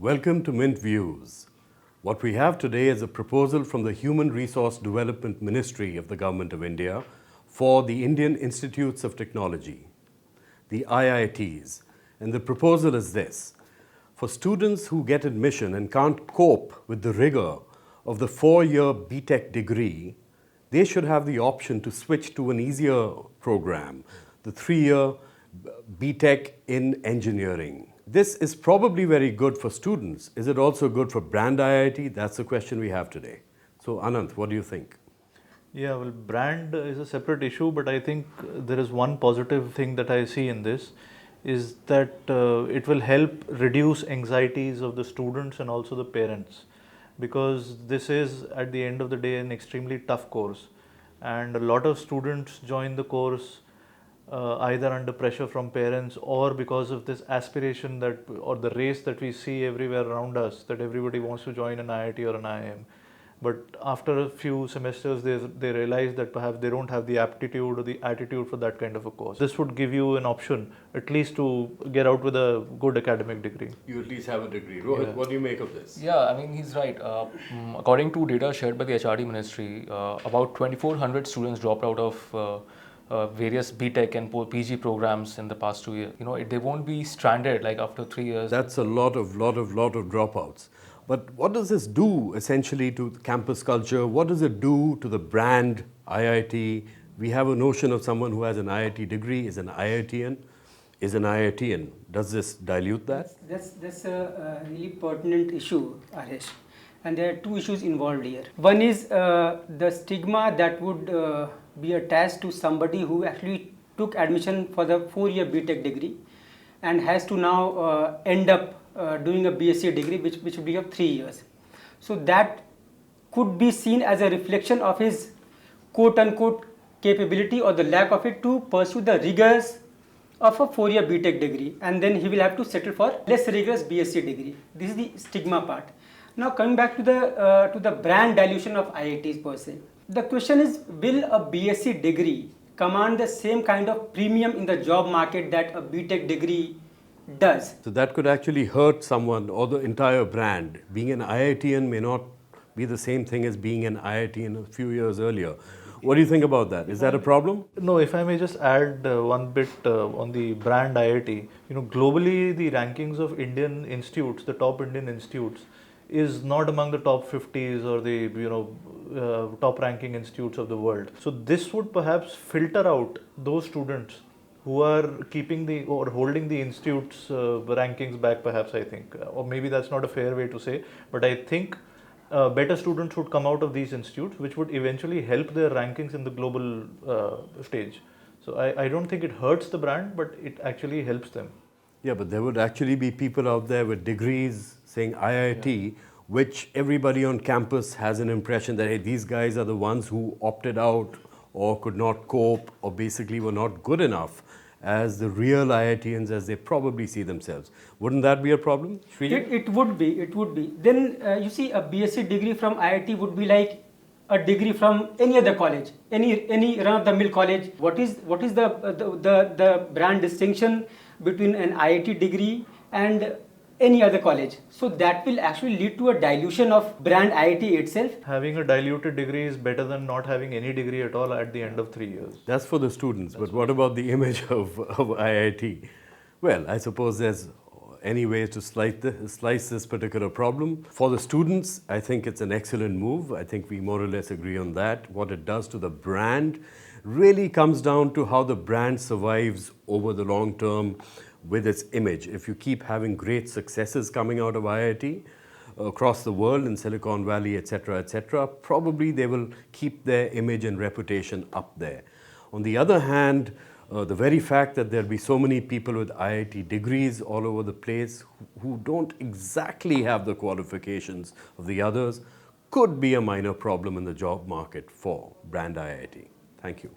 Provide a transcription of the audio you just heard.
Welcome to Mint Views. What we have today is a proposal from the Human Resource Development Ministry of the Government of India for the Indian Institutes of Technology, the IITs. And the proposal is this: for students who get admission and can't cope with the rigor of the 4-year B.Tech degree, they should have the option to switch to an easier program, the 3-year B.Tech in engineering. This is probably very good for students. Is it also good for brand IIT? That's the question we have today. So Anant, what do you think? Yeah, well, brand is a separate issue, but I think there is one positive thing that I see in this is that it will help reduce anxieties of the students and also the parents, because this is at the end of the day an extremely tough course, and a lot of students join the course either under pressure from parents or because of this aspiration that or the race that we see everywhere around us, that everybody wants to join an IIT or an IIM. But after a few semesters, they realize that perhaps they don't have the aptitude or the attitude for that kind of a course. This would give you an option, at least to get out with a good academic degree. You at least have a degree. Rohit, Yeah. what do you make of this? Yeah, I mean, he's right. According to data shared by the HRD Ministry, about 2,400 students dropped out of various B.Tech and PG programs in the past 2 years. You know, they won't be stranded like after 3 years. That's a lot of dropouts. But what does this do essentially to the campus culture? What does it do to the brand IIT? We have a notion of someone who has an IIT degree, is an IITian. Does this dilute that? That's a really pertinent issue, Aresh. And there are two issues involved here. One is the stigma that would be attached to somebody who actually took admission for the 4-year B.Tech degree and has to now end up doing a B.Sc degree which would be of 3 years. So that could be seen as a reflection of his quote-unquote capability or the lack of it to pursue the rigors of a 4-year B.Tech degree, and then he will have to settle for less rigorous B.Sc degree. This is the stigma part. Now coming back to the brand dilution of IITs per se. The question is, will a B.Sc degree command the same kind of premium in the job market that a B.Tech degree does? So that could actually hurt someone or the entire brand. Being an IITian may not be the same thing as being an IITian a few years earlier. What do you think about that? Is that a problem? No, if I may just add one bit on the brand IIT. You know, globally the rankings of Indian institutes, the top Indian institutes, is not among the top 50s or the top ranking institutes of the world. So this would perhaps filter out those students who are keeping the or holding the institute's rankings back, perhaps, I think. Or maybe that's not a fair way to say, but I think better students would come out of these institutes, which would eventually help their rankings in the global stage. So I don't think it hurts the brand, but it actually helps them. Yeah, but there would actually be people out there with degrees saying IIT, which everybody on campus has an impression that, hey, these guys are the ones who opted out or could not cope or basically were not good enough as the real IITians as they probably see themselves. Wouldn't that be a problem? It would be. Then you see, a B.Sc degree from IIT would be like a degree from any other college, any run-of-the-mill college. What is the brand distinction between an IIT degree and any other college? So that will actually lead to a dilution of brand IIT itself. Having a diluted degree is better than not having any degree at all at the end of 3 years. That's for the students, but what about the image of IIT? Well, I suppose there's any ways to slice this particular problem. For the students, I think it's an excellent move. I think we more or less agree on that. What it does to the brand really comes down to how the brand survives over the long term with its image. If you keep having great successes coming out of IIT across the world, in Silicon Valley, etc., probably they will keep their image and reputation up there. On the other hand, the very fact that there'll be so many people with IIT degrees all over the place who don't exactly have the qualifications of the others could be a minor problem in the job market for brand IIT. Thank you.